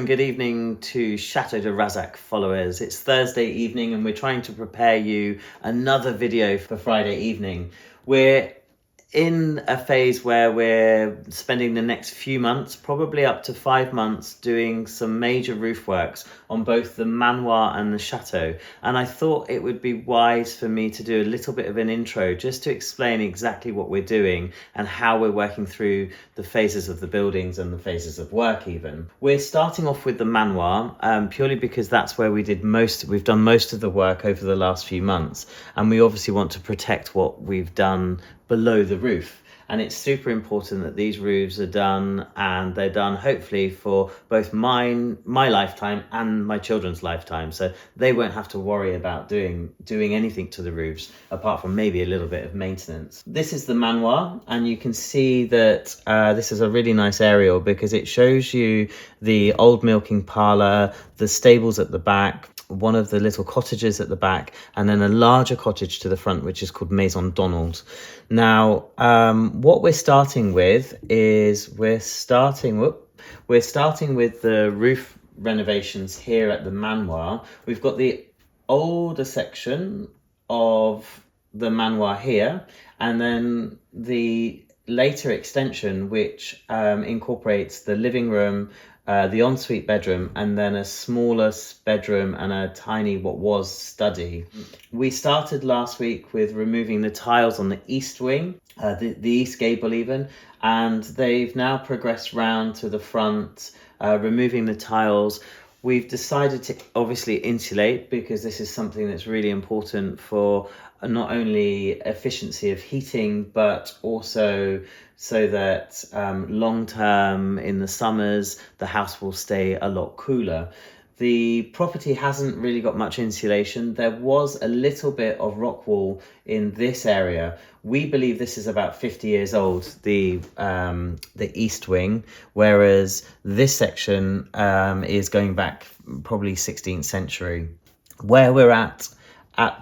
good evening to Château de Razac followers. It's Thursday evening and we're trying to prepare you another video for Friday evening. We're in a phase where we're spending the next few months, probably up to 5 months, doing some major roof works on both the Manoir and the Chateau. And I thought it would be wise for me to do a little bit of an intro just to explain exactly what we're doing and how we're working through the phases of the buildings and the phases of work even. We're starting off with the Manoir purely because that's where we've done most of the work over the last few months. And we obviously want to protect what we've done below the roof, and it's super important that these roofs are done, and they're done hopefully for both my lifetime and my children's lifetime, so they won't have to worry about doing anything to the roofs apart from maybe a little bit of maintenance. This is the Manoir, and you can see that this is a really nice aerial because it shows you the old milking parlour, the stables at the back, one of the little cottages at the back, and then a larger cottage to the front, which is called Maison Donald. Now, what we're starting with is we're starting with the roof renovations here at the Manoir. We've got the older section of the Manoir here, and then the later extension, which incorporates the living room, the ensuite bedroom, and then a smaller bedroom and a tiny what was study. We started last week with removing the tiles on the east wing, the east gable even, and they've now progressed round to the front, removing the tiles. We've decided to obviously insulate because this is something that's really important for not only efficiency of heating, but also so that long term in the summers, the house will stay a lot cooler. The property hasn't really got much insulation. There was a little bit of rock wall in this area. We believe this is about 50 years old, the east wing, whereas this section is going back probably 16th century. Where we're at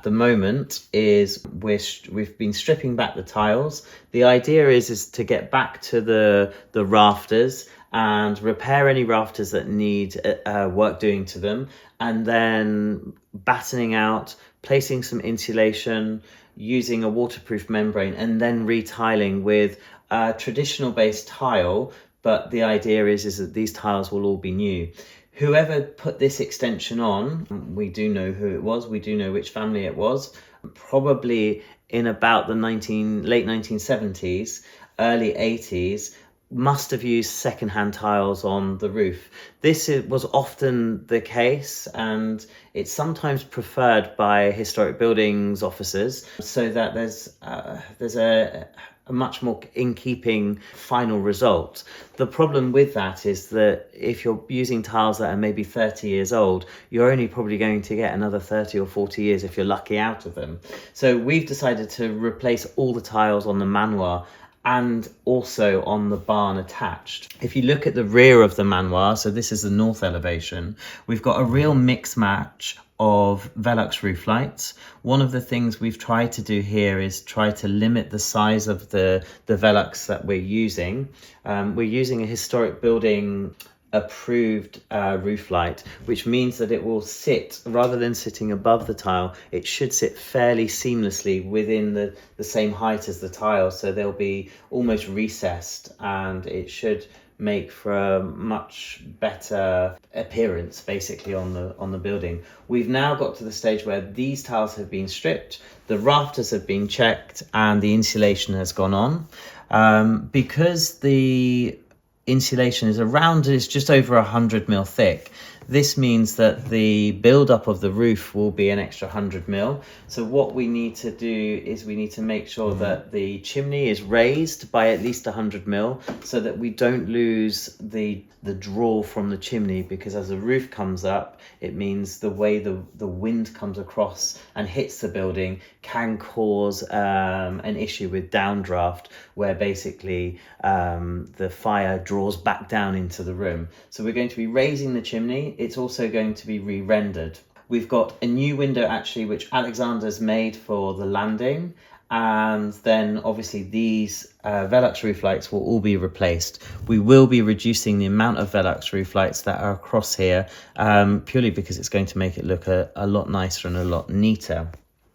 the moment is we've been stripping back the tiles. The idea is to get back to the rafters and repair any rafters that need work doing to them, and then battening out, placing some insulation, using a waterproof membrane, and then retiling with a traditional based tile. But the idea is that these tiles will all be new. Whoever put this extension on, we do know who it was, we do know which family it was, probably in about the late 1970s, early 80s, must have used second-hand tiles on the roof. This was often the case, and it's sometimes preferred by historic buildings officers, so that there's a much more in-keeping final result. The problem with that is that if you're using tiles that are maybe 30 years old, you're only probably going to get another 30 or 40 years if you're lucky out of them. So we've decided to replace all the tiles on the Manoir and also on the barn attached. If you look at the rear of the Manoir, so this is the north elevation, we've got a real mix match of Velux roof lights. One of the things we've tried to do here is try to limit the size of the Velux that we're using. We're using a historic building approved roof light, which means that it will sit, rather than sitting above the tile, it should sit fairly seamlessly within the same height as the tile, so they'll be almost recessed, and it should make for a much better appearance basically on the building. We've now got to the stage where these tiles have been stripped, the rafters have been checked, and the insulation has gone on. Because the insulation is just over 100 mil thick, this means that the build-up of the roof will be an extra 100 mil. So what we need to do is we need to make sure that the chimney is raised by at least 100 mil so that we don't lose the draw from the chimney, because as the roof comes up, it means the way the wind comes across and hits the building can cause an issue with downdraft, where basically the fire draws back down into the room. So we're going to be raising the chimney. It's also going to be re-rendered. We've got a new window actually, which Alexander's made for the landing, and then obviously these Velux roof lights will all be replaced. We will be reducing the amount of Velux roof lights that are across here, purely because it's going to make it look a lot nicer and a lot neater.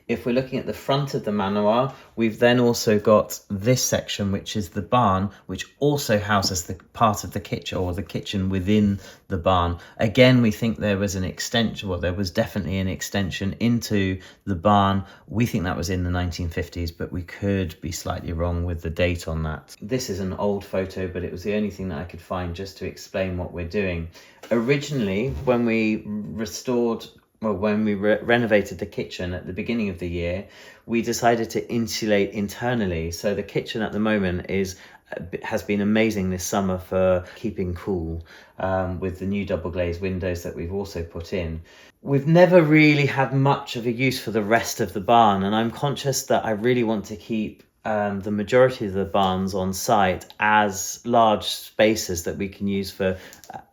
If we're looking at the front of the Manoir, we've then also got this section, which is the barn, which also houses the part of the kitchen, or the kitchen within the barn. Again, we think there was an extension, well, there was definitely an extension into the barn. We think that was in the 1950s, but we could be slightly wrong with the date on that. This is an old photo, but it was the only thing that I could find just to explain what we're doing. Originally, when we renovated the kitchen at the beginning of the year, we decided to insulate internally. So the kitchen at the moment has been amazing this summer for keeping cool, with the new double glazed windows that we've also put in. We've never really had much of a use for the rest of the barn, and I'm conscious that I really want to keep the majority of the barns on site as large spaces that we can use for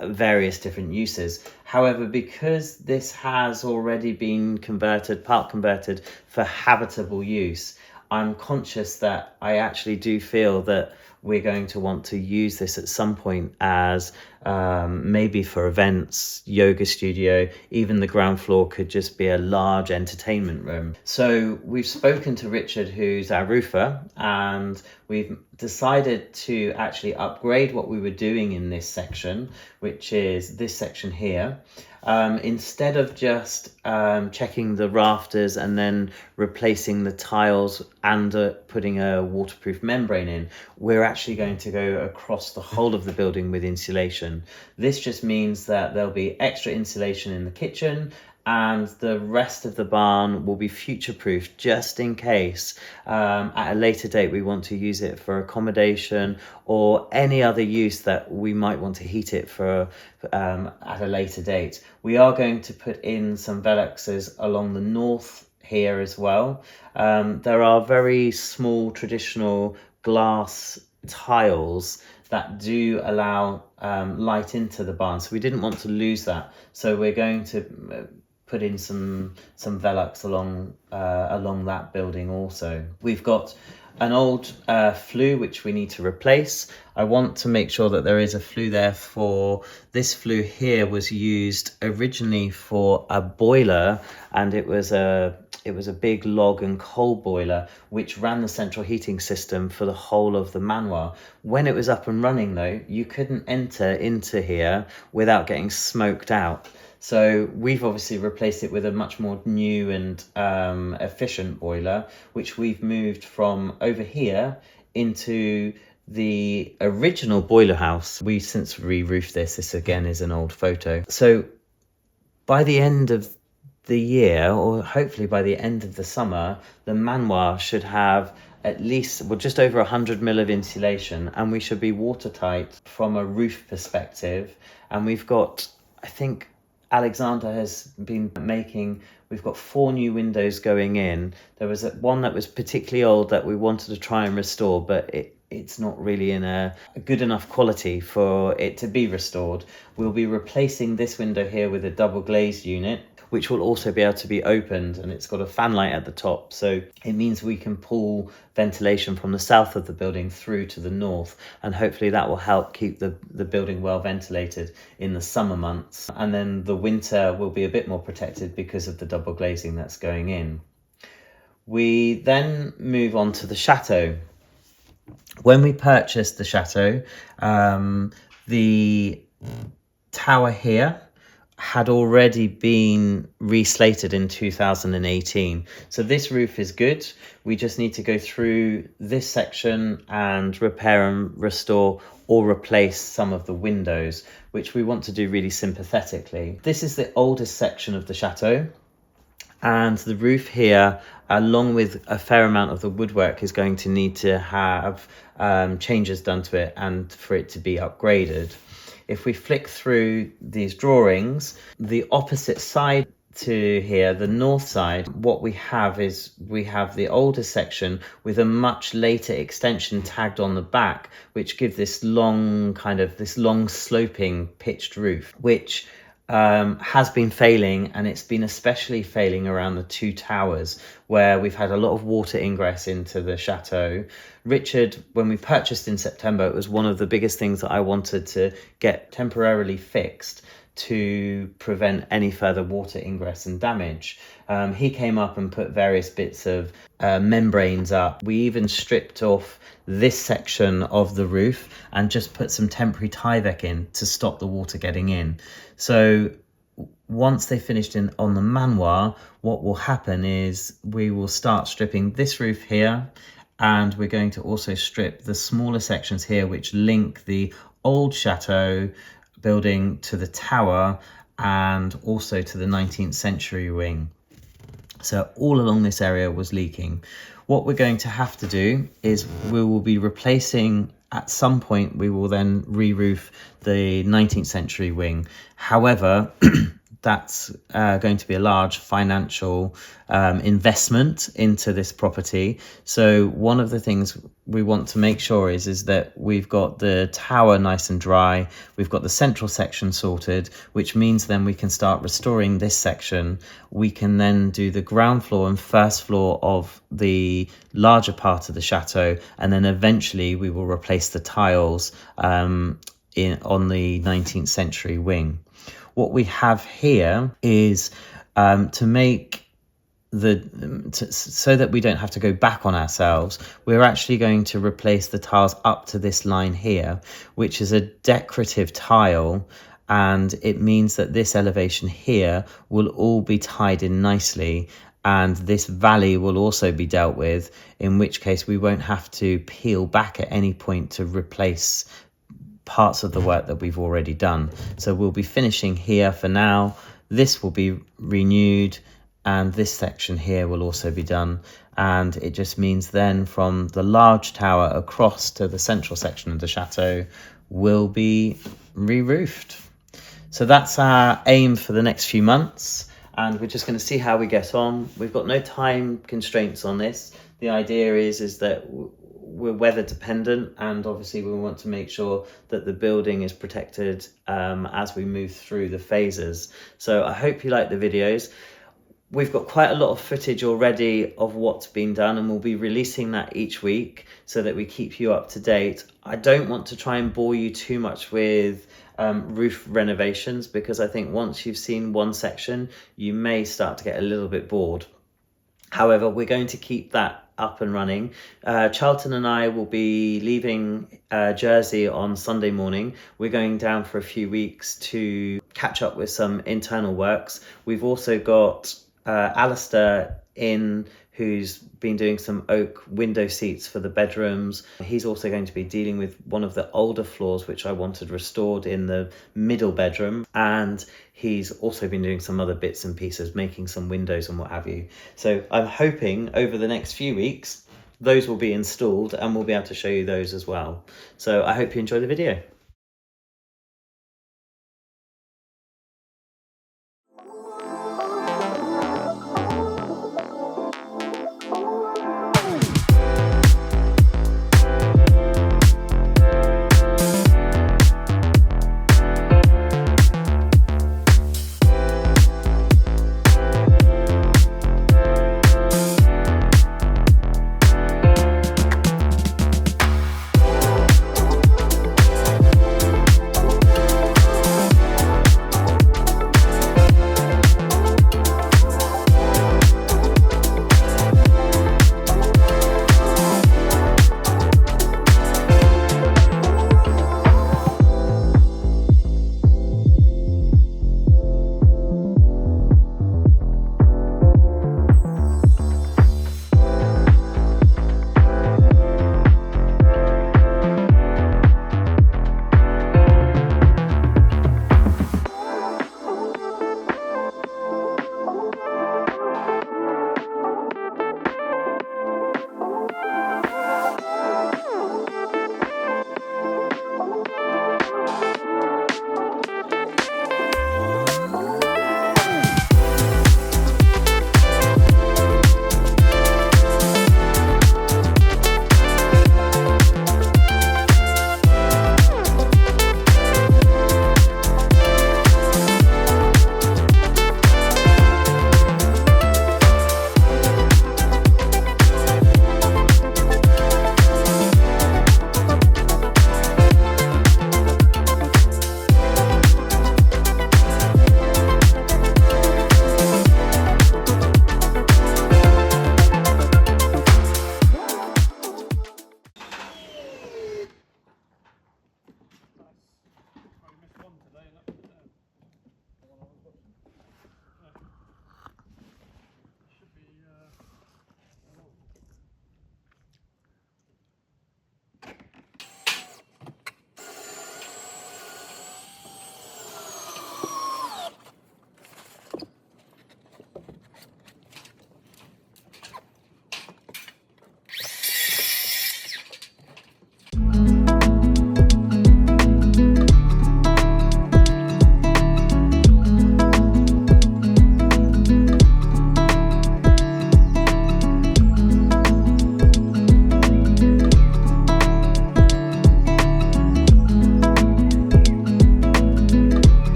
various different uses. However, because this has already been part converted for habitable use, I'm conscious that I actually do feel that we're going to want to use this at some point as maybe for events, yoga studio, even the ground floor could just be a large entertainment room. So we've spoken to Richard, who's our roofer, and we've decided to actually upgrade what we were doing in this section, which is this section here. Instead of just checking the rafters and then replacing the tiles and putting a waterproof membrane in, we're actually going to go across the whole of the building with insulation. This just means that there'll be extra insulation in the kitchen, and the rest of the barn will be future-proof just in case at a later date we want to use it for accommodation or any other use that we might want to heat it for at a later date. We are going to put in some Veluxes along the north here as well. There are very small traditional glass tiles that do allow light into the barn, so we didn't want to lose that. So we're going to put in some Velux along that building also. We've got an old flue which we need to replace. I want to make sure that there is a flue there for this flue here. Was used originally for a boiler, and it was a big log and coal boiler which ran the central heating system for the whole of the Manoir. When it was up and running though, you couldn't enter into here without getting smoked out. So we've obviously replaced it with a much more new and efficient boiler, which we've moved from over here into the original boiler house. We've since re-roofed this. This again is an old photo. So by the end of the year, or hopefully by the end of the summer, the Manoir should have at least, well, just over 100 mil of insulation, and we should be watertight from a roof perspective. And we've got, I think, Alexander has been making, we've got 4 new windows going in. There was one that was particularly old that we wanted to try and restore, but it's not really in a good enough quality for it to be restored. We'll be replacing this window here with a double glazed unit, which will also be able to be opened, and it's got a fan light at the top, so it means we can pull ventilation from the south of the building through to the north, and hopefully that will help keep the building well ventilated in the summer months. And then the winter will be a bit more protected because of the double glazing that's going in. We then move on to the Chateau. When we purchased the Chateau, the tower here had already been reslated in 2018. So this roof is good. We just need to go through this section and repair and restore or replace some of the windows, which we want to do really sympathetically. This is the oldest section of the Chateau, and the roof here, along with a fair amount of the woodwork, is going to need to have changes done to it and for it to be upgraded. If we flick through these drawings, the opposite side to here, the north side, what we have is we have the older section with a much later extension tagged on the back, which gives this long sloping pitched roof, which has been failing, and it's been especially failing around the two towers where we've had a lot of water ingress into the chateau. Richard, when we purchased in September, it was one of the biggest things that I wanted to get temporarily fixed to prevent any further water ingress and damage. He came up and put various bits of membranes up. We even stripped off this section of the roof and just put some temporary Tyvek in to stop the water getting in. So once they finished on the Manoir, what will happen is we will start stripping this roof here, and we're going to also strip the smaller sections here which link the old chateau building to the tower and also to the 19th century wing. So all along this area was leaking. What we're going to have to do is we will be replacing, at some point we will then re-roof the 19th century wing. However, that's going to be a large financial investment into this property. So one of the things we want to make sure is that we've got the tower nice and dry, we've got the central section sorted, which means then we can start restoring this section. We can then do the ground floor and first floor of the larger part of the chateau, and then eventually we will replace the tiles on the 19th century wing. What we have here is to make so that we don't have to go back on ourselves, we're actually going to replace the tiles up to this line here, which is a decorative tile, and it means that this elevation here will all be tied in nicely, and this valley will also be dealt with, in which case we won't have to peel back at any point to replace parts of the work that we've already done. So we'll be finishing here for now. This will be renewed, and this section here will also be done, and it just means then from the large tower across to the central section of the chateau will be re-roofed. So that's our aim for the next few months, and we're just going to see how we get on. We've got no time constraints on this. The idea is that we're weather dependent, and obviously we want to make sure that the building is protected as we move through the phases. So I hope you like the videos. We've got quite a lot of footage already of what's been done, and we'll be releasing that each week so that we keep you up to date. I don't want to try and bore you too much with roof renovations, because I think once you've seen one section, you may start to get a little bit bored. However, we're going to keep that up and running. Charlton and I will be leaving Jersey on Sunday morning. We're going down for a few weeks to catch up with some internal works. We've also got Alistair in, who's been doing some oak window seats for the bedrooms. He's also going to be dealing with one of the older floors which I wanted restored in the middle bedroom, and he's also been doing some other bits and pieces, making some windows and what have you. So I'm hoping over the next few weeks those will be installed, and we'll be able to show you those as well. So I hope you enjoy the video.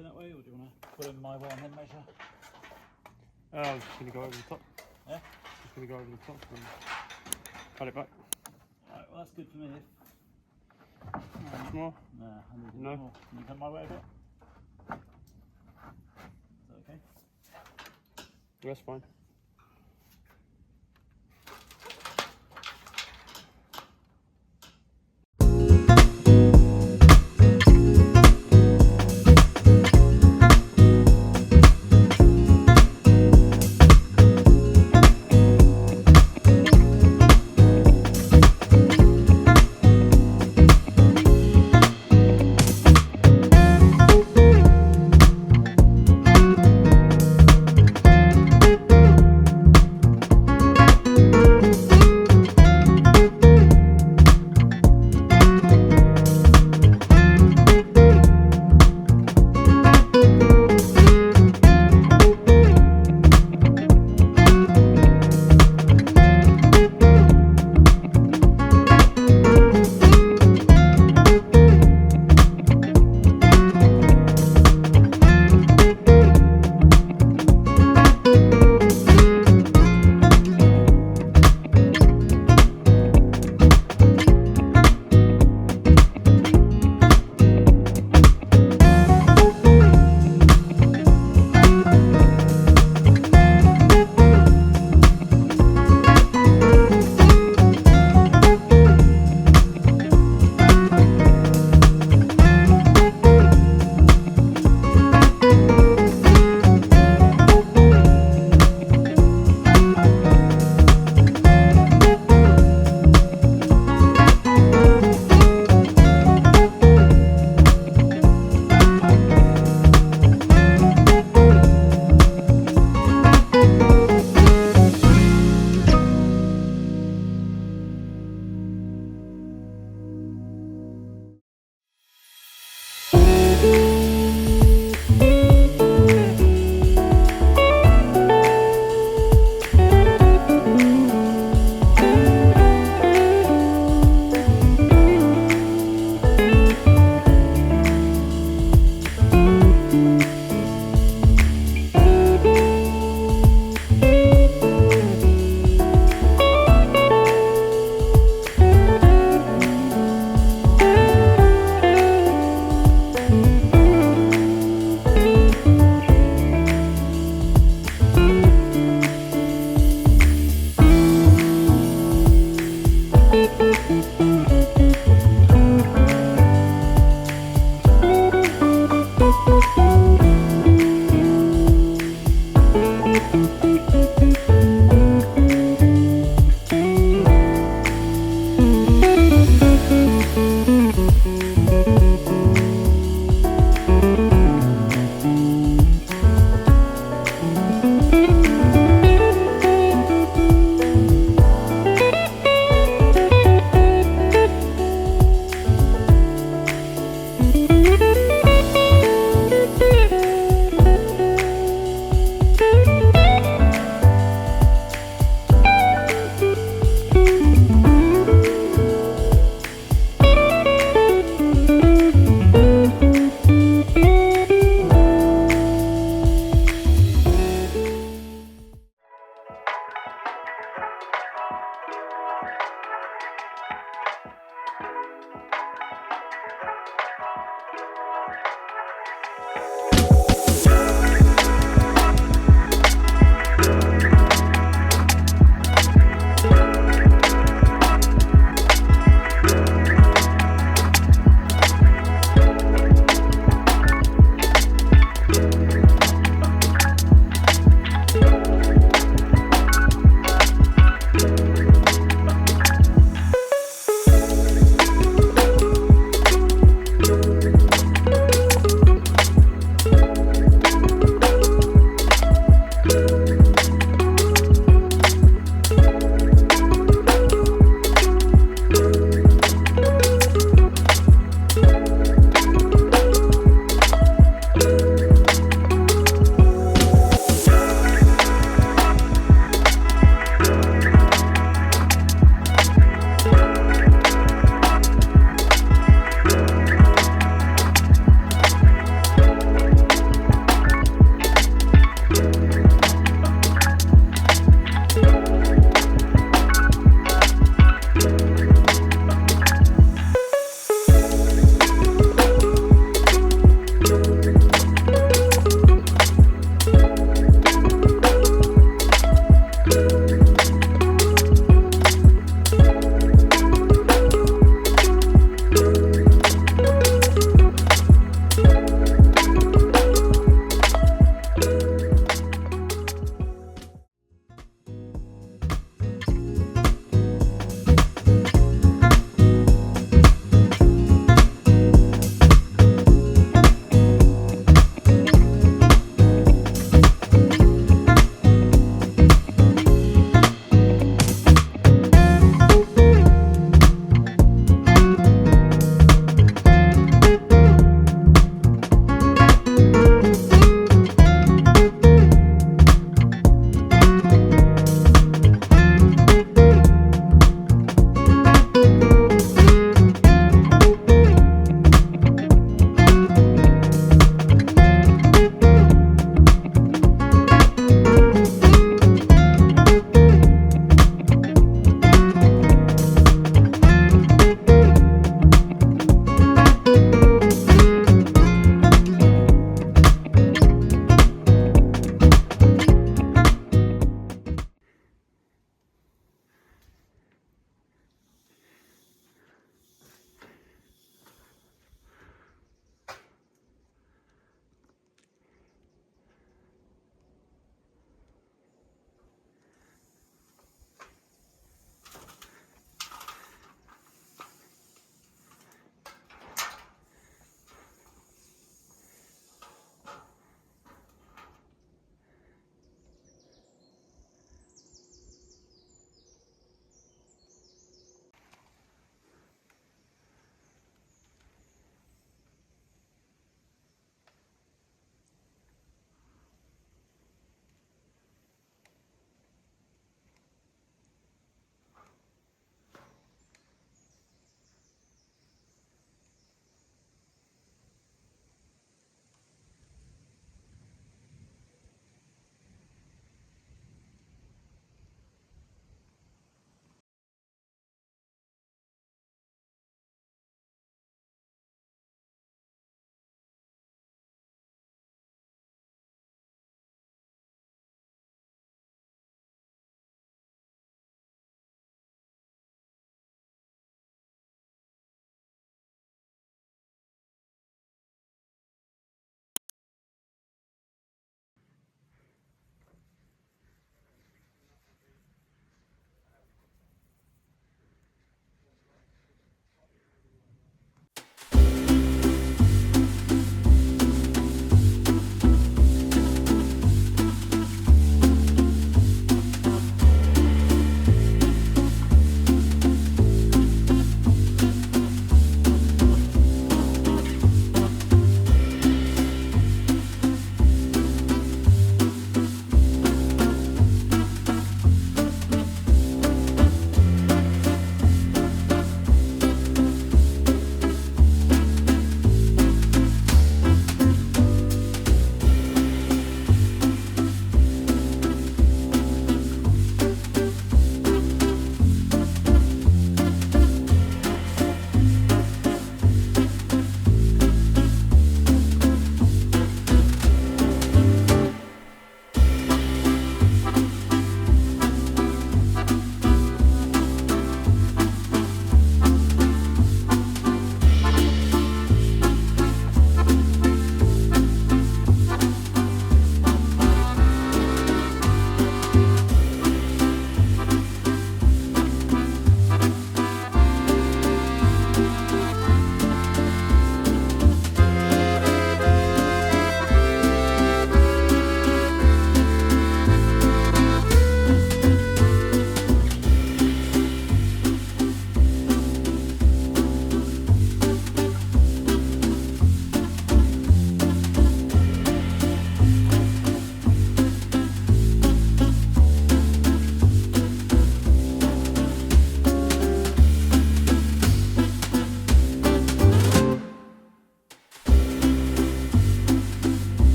going that way, or do you want to put in my way and then measure? I was just going to go over the top. Yeah? Just going to go over the top and cut it back. Alright, well that's good for me. Much more? Nah, I need a bit No. more. Can you come my way a bit? Is that okay? That's fine.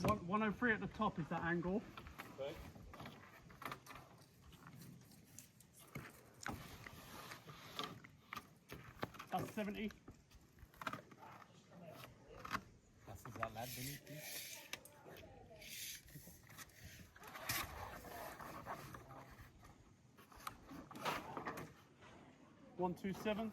103 at the top is that angle. Okay. That's 70. That's that lad beneath you. 127.